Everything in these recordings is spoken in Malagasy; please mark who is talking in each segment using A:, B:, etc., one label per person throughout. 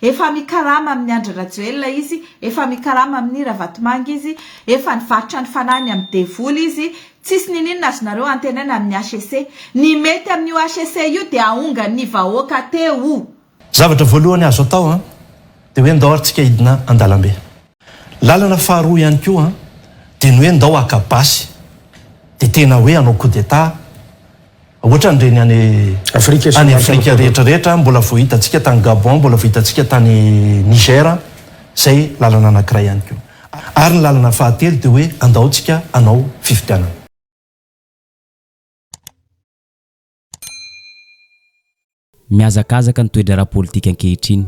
A: efa mikarama amin'ny Andry Rajoelina izy, efa mikarama amin'ny Ravatomanga izy, efa nivarotra ny fanany amin'ny Devoly izy, tsisy ninona azonareo antenaina amin'ny HEC. Ny mety amin'io HEC io dia ahonga ny vahoaka teo.
B: Zavatra voalohany azo atao dia hoe ndao aritsika hidina Andalambe. Lalana faharoa ihany koa dia ny hoe ndao akabasy dia tena hoe anao coup d'état ohatra nireny any Afrika rehetrarehetra mbola vohitantsika tany Gabon, mbola vohitantsika tany Niger, zay lalana anankiray ihany koa. Ary ny lalana fahatelo dia hoe andaotsika anao fifidianana.
C: Miazakazaka ny toedra ara-politika ankehitriny,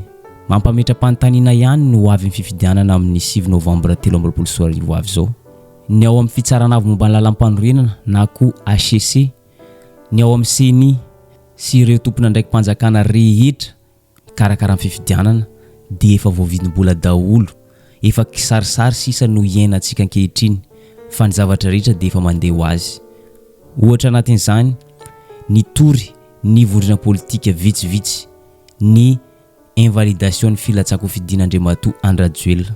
C: mampametra-panontaniana ihany no avy ny fifidianana amin'ny 9 novambra 2024 avy zao. Ny ao amin'ny fitsarana avy momba ny lalam-panorenana na koa HEC, ny ao amin'ny CENI sy ireo tompona ndraiky mpanjakana rehetra karakara amin'ny fifidianana dia efa voavidim-bola daholo, efa kisarisary sisa no iainantsika ankehitriny, fa ny zavatra rehetra dia efa mandeha ho azy. Ohatra anatin'izany ny tory, ny vondrona politika vitsivitsy, ny invalidation ny filatsako fidin'Andriamatoa Andry Rajoelina.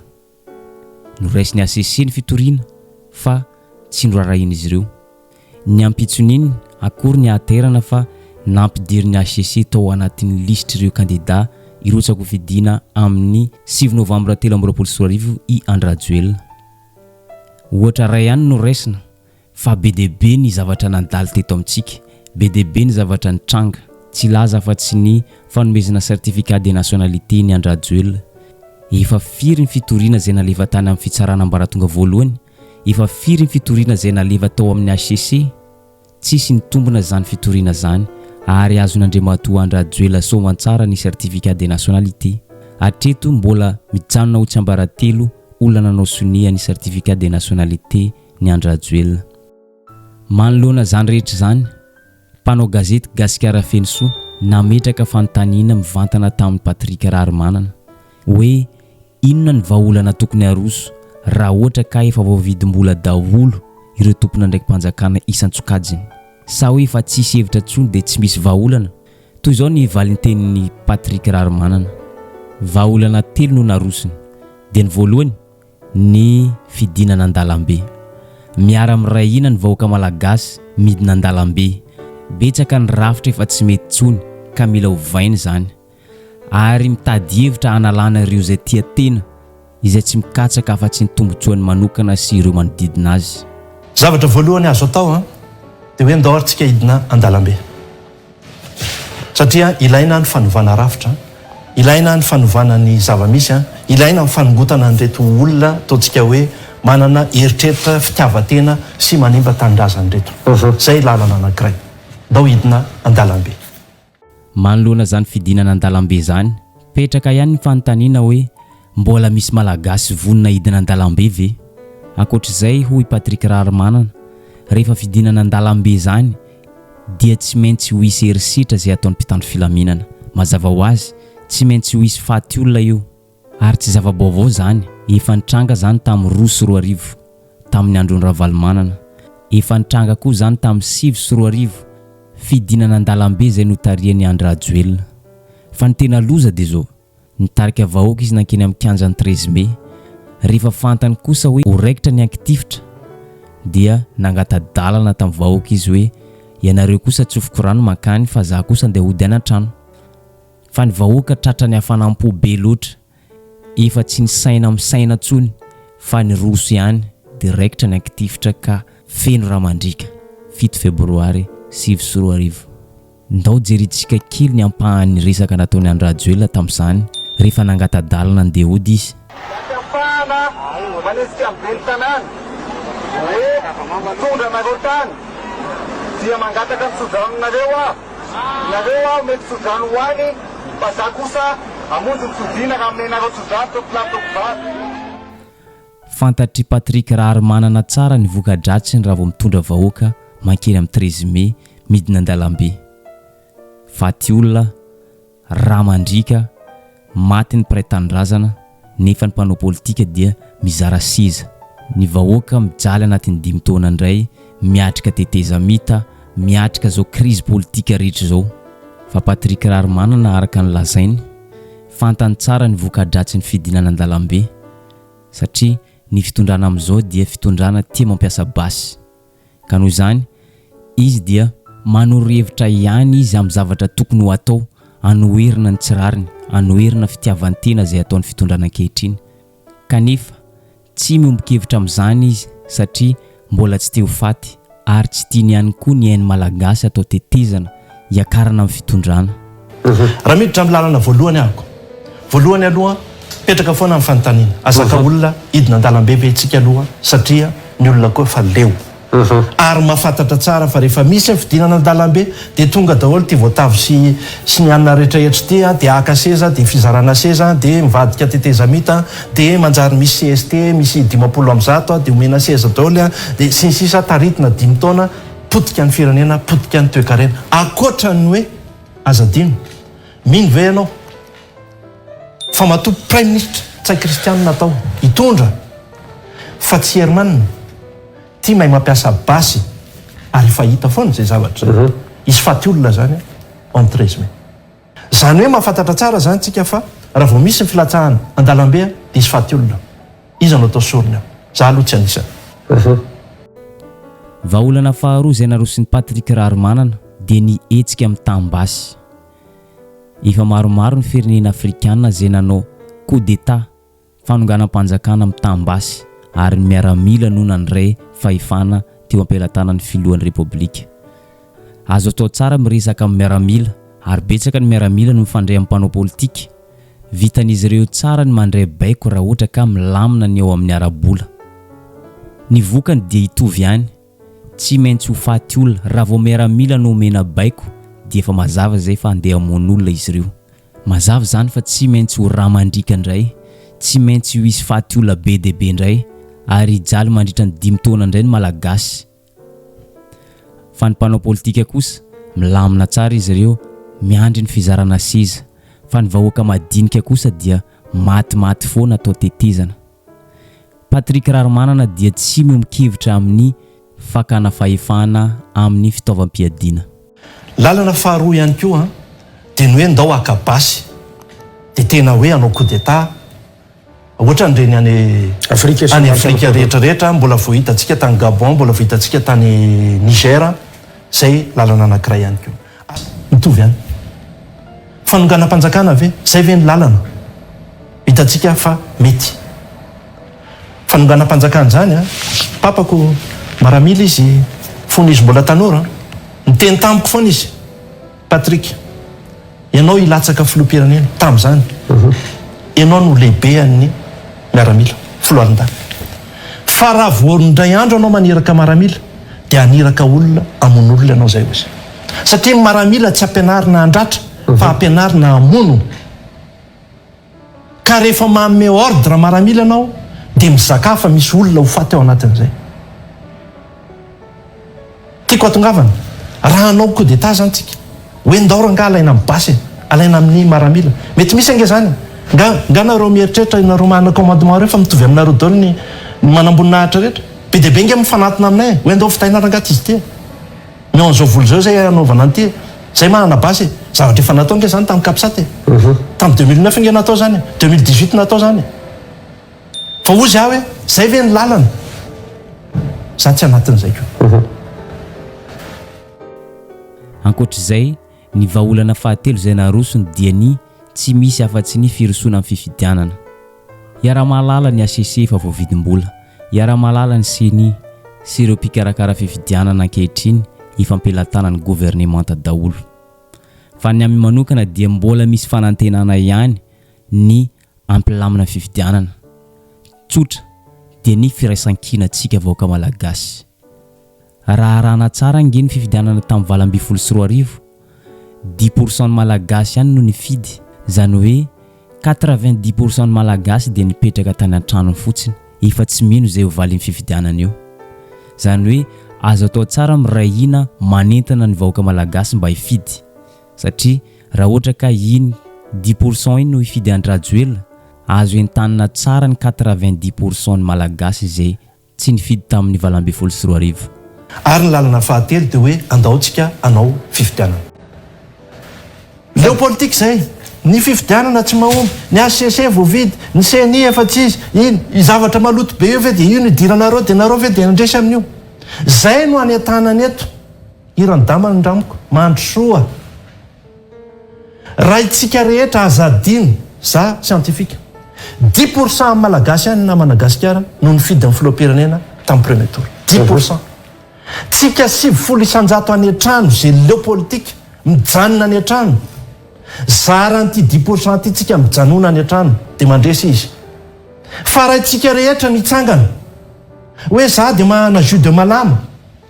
C: Noraisiny HEC ny fitoriana fa tsy norarahina izy ireo. Ny ampitsoniny akory ny aterana fa nampidiriny HEC tao anatin'ny listre ireo kandida irotsako fidina amin'ny 9 novambra 2024 i Andry Rajoelina. Ohatra ray ihany no raisina fa be dia be ny zavatra nandalo teto amintsika, be dia be ny zavatra nitranga, tsy laza fa tsy ny fanomezana certificat de nationalité ny Andry Rajoelina. Efa firy ny fitoriana izay naleva tany amin'ny fitsarana ambaratonga voalohany, efa firy ny fitoriana izay naleva tao amin'ny HEC, tsisy nitombona izany fitoriana izany ary azon'Andriamatoa Andry Rajoelina soamantsara ny certificat de nationalité. Hatreto mbola mijanona ho tsiambaratelo olona nanao sonia ny certificat de nationalité ny Andry Rajoelina. Manoloana izany rehetra izany, mpanao gazety Gasikara Fenosoa nametraka fanontaniana mivantana tamin'ny Patrick Raharmanana hoe inona ny vahaolana tokony haroso raha ohatra ka efa voavidim-bola daholo ireo tompona ndraiky mpanjakana isan-tsokajiny, sa hoe efa tsisy hevitra tsony dia tsy misy vahaolana. Toy izao ny valintenin'ny Patrick Raharmanana. Vahaolana telo no narosony, dia ny voalohany ny fidinana Andalambe. Miara amin'ray ina ny vahoaka malagasy midina Andalambe. Betsaka ny rafitra efa tsy mety tsony ka mila hovaina izany, ary mitady hevitra analana ireo izay tia tena, izay tsy mikatsaka afa-tsy ny tombotsoany manokana sy ireo manodidina azy.
B: Zavatra voalohany azo atao dia hoe ndao aritsika hidina Andalambe. Satria ilaina ny fanovana rafitra, ilaina ny fanovana ny zavamisy, ilaina ny fanongotana an'ireto olona ataontsika hoe manana eritreritra fitiavatena sy manimba tanindrazany reto. Zay lalana anankiray. Ndao hidina Andalambe.
C: Manoloana izany fidinana Andalambe izany, petraka ihany ny fanontaniana hoe mbola misy malagasy vonona hidina Andalambe ve? Ankoatr'izay hoy Patrick Raharmanana, rehefa fidinana Andalambe izany dia tsy maintsy ho hisy herisitra izay ataon'ny mpitandro filaminana. Mazava ho azy, tsy maintsy ho hisy faty olona io, ary tsy zava-baovao izany. Efa nitranga izany tamin'ny 2 sy 4 arivo tamin'ny andron'ny Ravalomanana, efa nitranga koa izany tamin'ny 5 sy 4 arivo fidinana Andalambe izay notarian'ny Andry Rajoelina. Fa ny tena loza dia zao, nitarika vahoaka izy nankeny amin'ny kianjan'ny 13 Mey. Rehefa fantany kosa hoe horaikitra ny ankitifitra dia nangatadalana tamin'ny vahoaka izy hoe ianareo kosa tsofoko rano makany fa za kosa andeha hody an-trano. Fa ny vahoaka tratrany hafanam-po be loatra, efa tsy nisaina misaina tsony fa ny roso ihany dia raikitra ny ankitifitra ka feno ramandrika. 7 febroary 2024. Ndao jerentsika kely ny ampahan'ny resaka nataony Andry Rajoelina tamin'izany rehefa nangatadalana andeha hody izy.
D: Manesika amin'ny tanàna hoe tondra nareo tany dia mangataka ny sodranonareo nareo mety sodrano hoany fa za kosa amonjy misodina ka amin'ny nareo sodrano tokolatoko vary.
C: Fantatry Patrick Raharmanana tsara ny voka-dratsiny raha vao mitondra vahoaka mankeny amin'ny 13 Mey midina Andalambe. Faty olona, ramandrika, maty ny mpiray tanindrazana, nefa ny mpanao politika dia mizara siza. Ny vahoaka mijaly anatin'ny 5 taona indray, miatrika teteza mita, miatrika zao crise politika rehetra zao. Fa Patrick Raharmanana araka ny lazainy fantany tsara ny voka-dratsy ny fidinana an-dalambe satria ny fitondrana amin'izao dia fitondrana tia mampiasa basy ka noho izany izy dia manoro-hevitra ihany izy amin'ny zavatra tokony ho atao anoherina ny tsirariny anoherina fitiavan-tena izay ataon'ny fitondrana ankehitriny kanefa tsy miombon-kevitra amin'izany izy satria mbola tsy te ho faty ary tsy tiany ihany koa ny hainy malagasy atao tetezana hiakarana amin'ny fitondrana
B: raha miditra amin'ny lalana voalohany ahako voalohany aloha petraka foana amin'ny fanontaniana azaka olona idina an-dalambe be-tsika aloha satria ny olona koa efa leo ary mahafantatra tsara fa rehefa misy ny fidinana an-dalambe dia tonga daholo ty voatavy sy ny anina rehetrarehetra ty dia aka seza dia fizarana seza dia mivadika tetezamita dia manjary misy CST misy 50% dia omena seza daholo dia sinsisa taritina 5 taona potika ny firenena potika ny toe-karena akoatra ny hoe azadino mino ve ianao fa matopo prime ministre tsay kristianina natao hitondra fa tsy hermanina tia mahay mampiasa basy ary fahita foana zay zavatra izy faty olona zany entresme zany hoe mahafantatra tsara zany tsika fa raha vao misy ny filatsahana an-dalambe dia izy faty olona izy anao atao sorony za aloha tsy anisany
C: vaolana faharoa izay narosiny Patrik Raromanana dia ny hetsika amin'ny tambasy efa maromaro ny firenena afrikanina izay nanao coup d'état fanonganam-panjakana amin'ny tambasy ary ny miaramila no nandray fahefana teo ampelantanan'ny filohan'ny repoblika azo atao tsara miresaka amin'ny miaramila ary betsaka ny miaramila no mifandray amin'ny mpanao politika vitan'izy ireo tsara ny mandray baiko raha ohatra ka milamina ny ao amin'ny arabola ny vokany dia hitovy ihany tsy maintsy ho faty olona raha vao miaramila no omena baiko dia efa mazava zay fa andeha hamoan'olona izy ireo mazava zany fa tsy maintsy ho raha mandrika indray tsy maintsy ho isy faty olona be dia be indray ary ijaly mandritra ny 5 taona indray ny malagasy fa ny mpanao politika kosa milamina tsara izy ireo miandry ny fizarana seza fa ny vahoaka madinika kosa dia maty foana atao tetezana Patrik Raromanana dia tsy miombon-kevitra amin'ny fakana fahefana amin'ny fitaovam-piadiana
B: lalana faharoa ihany koa dia ny hoe ndao akabasy dia tena hoe anao coup d'état ohatra nireny any Afrika rehetrarehetra mbola vohitantsika tany Gabon mbola vohitantsika tany Niger zay lalana anankiray ihany koa mitovy ihany fanonganam-panjakana ve zay ve ny lalana hitantsika fa mety fanonganam-panjakana zany papako maramila izy fony izy mbola tanora miteny tamiko foana izy Patrik ianao ilatsaka filoham-pirenena tamin'izany ianao no lehibe an'ny miaramila filohalon-tany fa raha voandray andro anao maniraka maramila dia aniraka olona amon'olona ianao zay ozy satria maramila tsy ampianarina andratra fa ampianarina amono ka rehefa manome ordre maramila ianao dia mizaka fa misy olona ho faty ao anatin'izay tiako atongavana raha anao coup d'état zany tsika hoe ndao nga alaina amin'ny basy alaina amin'ny maramila mety misy ange zany nga nareo mieritreritra nareo manana commandement reo fa mitovy aminareo daholo ny manamboninahitra rehetra be dia be nge mifanatona aminay hoe ndao fitahinara angaty izy ty meo an'izao volo zao zay anaovana an'ity zay manana basy zavatra efa natao nge zany tamin'ny kapsaty tamin'ny 2009 nge natao zany 2018 natao zany fa ozy aho hoe zay ve ny lalana za tsy anatin'izay koa
C: ankoatr'izay ny vahaolana fahatelo izay narosony dia ny tsy misy afa-tsy ny firosona amin'ny fifidianana iara-mahalala ny ACC efa voavidim-bola iara-mahalala ny CENI sy ireo mpikarakara fifidianana ankehitriny ifampelatana ny gouvernemanta daholo fa ny amin'ny manokana dia mbola misy fanantenana ihany ny ampilamina fifidianana tsotra dia ny firaisan-kinantsika vahoaka malagasy raha arahana tsara nge ny fifidianana tamin'ny 2024 10% ny malagasy ihany no nifidy zany hoe 90% ny malagasy dia nipetraka tany an-tranony fotsiny efa tsy mino izay ho valy ny fifidianana eo zany hoe azo atao tsara mirahina manentana ny vahoaka malagasy mba hifidy satria raha ohatra ka iny 10% iny no hifidy andrajoelona azo entanina tsara ny 90% ny malagasy izay tsy nifidy tamin'ny 2024
B: ary ny lalana fahatelo dia hoe andaontsika anao fifidianana leo politika zay ny fifidianana tsy mahomby ny ACC voavidy ny CNI efa tsy izy iny zavatra maloto be io ve dia io ny idiranareo dia nareo ve dia nandresy amin'io zay no anentanany eto irandamana ndramiko mandrosoa raha itsika rehetra azadiny za scientifique 10% malagasy ihany na Madagasikara no nifidy ny filoham-pirenena tamin'ny premier tour 10%. Tsika 700 any an-trano zay leo politika mijanona any an-trano zaran'ity 10% ty tsika mijanona any an-trano dia mandresy izy fa raha itsika rehetra nitsangana hoe za dia mahana jus de malama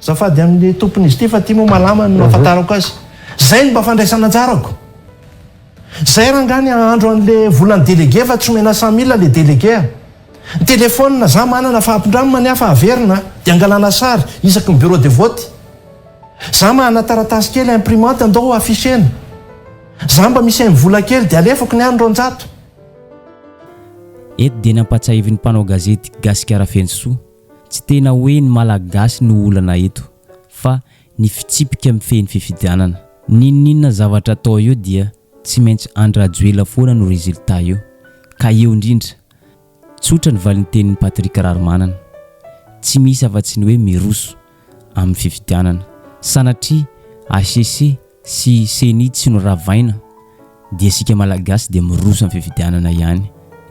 B: zafady amin'ny tompony izy ty fa ty moa malama no afantarako azy zay no mba fandraisana anjarako zay rangany andro an'le volany délégué fa tsy omena 100 000 le délégué ny telefônina za manana fahampindramina hafa averina dia angalana sary isaky ny bureau de vote za mahana taratasy kely imprimante andao affichena za mba misy vola kely dia alefako ny andro anjato
C: eto dia nampatsahivy ny mpanao gazety Gasikara Fensoa tsy tena hoe ny malagasy no olana eto fa ny fitsipika mifehy ny fifidianana ninninona zavatra atao eo dia tsy maintsy andrajoela foana no résultat io ka eo indrindra tsotra ny valintenin'ny Patrick Rarmanana tsy misy afa-tsy ny hoe miroso amin'ny fifidianana sanatria ACC sy CNI tsy no ravaina dia sika malagasy dia miroso amin'ny fifidianana ihany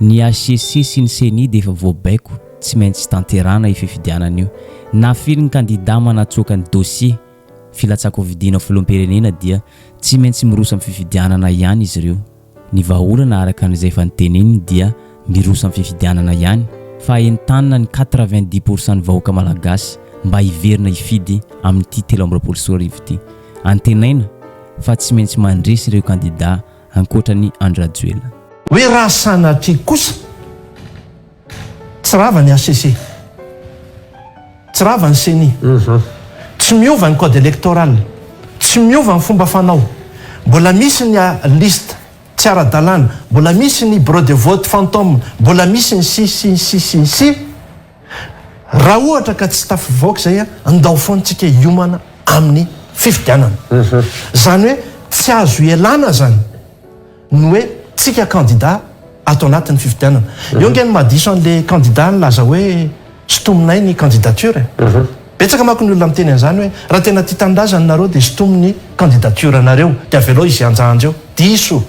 C: ny ACC sy ny CNI dia efa voabaiko tsy maintsy tanterana io fifidianana io na firy ny candidat manatsoaka ny dossier filatsako vidiana filoham-pirenena dia tsy maintsy miroso amin'ny fifidianana ihany izy ireo ny vahaolana araka an'izay efa niteneniny dia miroso amin'ny fifidianana ihany fa entanina ny 90% ny vahoaka malagasy mba hiverina hifidy amin'ity 13 sy arivo ity antenaina fa tsy maintsy mandresy ireo candidat ankoatra ny andrajoela
B: hoe raha sanatria kosa tsy rava ny ACC tsy rava ny CNI tsy miova ny code électoral tsy miova ny fomba fanao mbola misy ny liste tsy ara-dalàna mbola misy ny bureau de vote fantôme mbola misy ny si raha ohatra ka tsy tafivoaka zay andao foantsika hiomana amin'ny fifidianana zany hoe tsy azo elana zany no hoe tsika candidat atao anatin'ny fifidianana eo nge ny mahadiso an'le candidat nylaza hoe sotominay ny candidature betsaka manko ny olona miteny an'izany hoe raha tena tia tanindrazany nareo dia sotominy candidature anareo dia avelao izy anjahanjy eo diso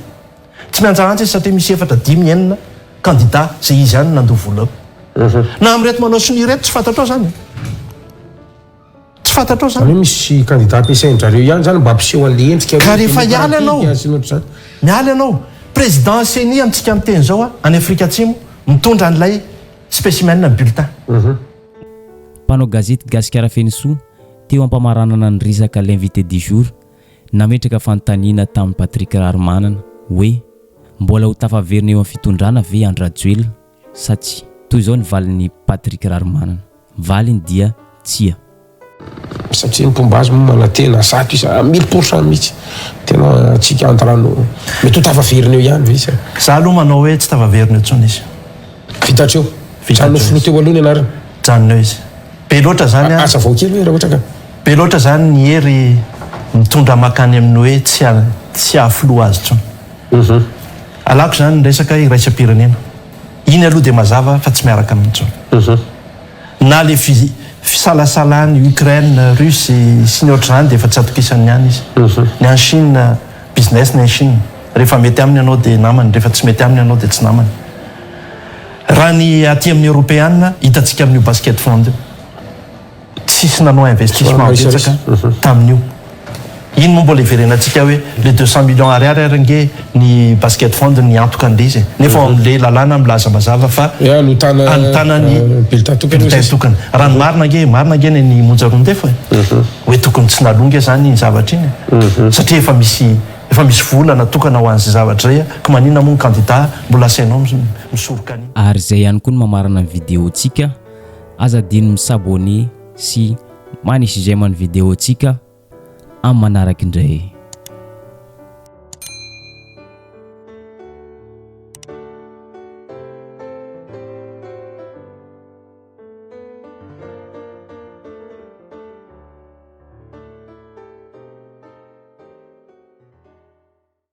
B: tsy mianjahanjy izy satria misy 7-5 candidat zay izy ihany nandovolao na amin'reto manao sony reto tsy fantatrao zany tsy fantatrao zany
E: misy candidat ampiasain'zareo ihany zany mba ampiseho an'le endrika
B: ka rehefa hiala ianao miala ianao président CNI amintsika amin'ny teny zao any Afrika Atsimo mitondra an'ilay spécimen na bulletin
C: mpanao gazety Gasikara Fensoa teo ampamaranana ny risaka l'invité du jour nametraka fanontaniana tamin'ny Patrick Rarmanana hoe mbola ho tafaverina eo amin'ny fitondrana ve andrajoela sa tsy toy izao ny valin'ny Patrick Rarmanana valiny dia tsia
E: satria ny pomba azy manatena zato isa 1000% mihitsy tena tsika antarano mety ho tafaverina eo ihany ve izy
B: za aloha manao hoe tsy tafaverina eo tsony izy
E: vitatreo janonao folo teo alohany ianarany
B: janonao izy be loatra zany
E: asa vao kely hoe raha ohatra ka
B: be loatra zany ny hery mitondra makany amin'ny hoe tsy ahafilo azy tsony alako zany ny resaka iraisam-pirenena iny aloha dia mazava fa tsy miaraka amin'ny tsony na le fisalasalany Ukraine Russie sy ny oatra zany dia efa tsy atokisan'ny ihany izy ny any Chine business ny any Chine rehefa mety aminy ianao dia namany rehefa tsy mety aminy ianao dia tsy namany raha ny aty amin'ny européenne hitantsika amin'io basket fond tsisy nanao investissement betsaka tamin'io iny moa mbola iverenantsika hoe le 200 millions ariary arynge ny basket fond ny antoka an'le izy nefa amin'le lalàna milaza mazava fa anotana ny bulletin tokany raha ny marina nge ny monjaron-defa hoe tokony tsy nalonga zany ny zavatra iny satria efa misy volana tokana ho an'izay zavatra zay ka maninona moa ny candidat mbola asainao misoroka an'iny
C: ary zay ihany koa ny mamarana ny videotsika azadiny misabone sy manisy zay man'ny videotsika amin'ny manaraka indray